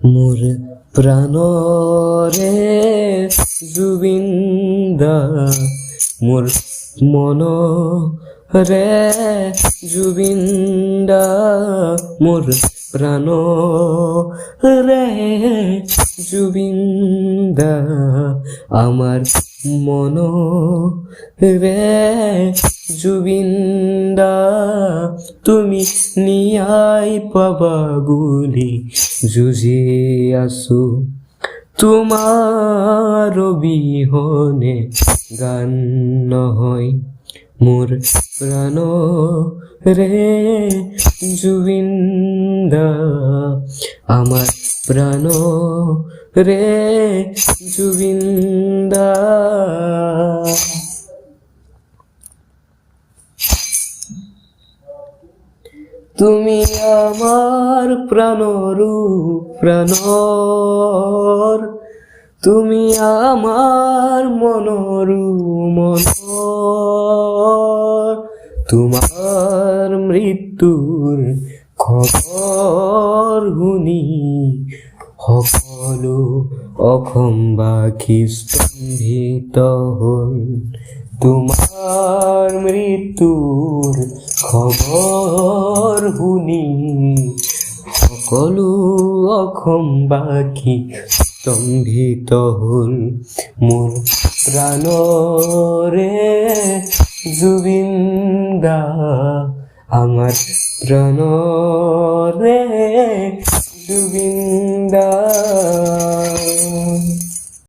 মোর প্রাণরে জুবিন্দা, মোর মন রে জুবিন্দা, মোর প্রাণ রে জুবিন্দা, আমার মন রে জুবিন্দা, তুমি নিয়াই পাবা গুলি জুঝে আসু, তোমার বিহনে গান নহয় মোর প্রাণ রে জুবিন্দা, আমার প্রাণ রে জুবিন্দা। তুমি আমার প্রাণরূপ প্রাণর, তুমি আমার মনরু মনর, তোমার মৃত্যুর খবর শুনি সকলো অসমবাসী স্তম্ভিত হল, তোমার মৃত্যুর খবর শুনি সকলো অসমবাসী স্তম্ভিত হল, মোর প্রাণরে জুবিন্দা, আমার প্রাণরে জুবিন্দা।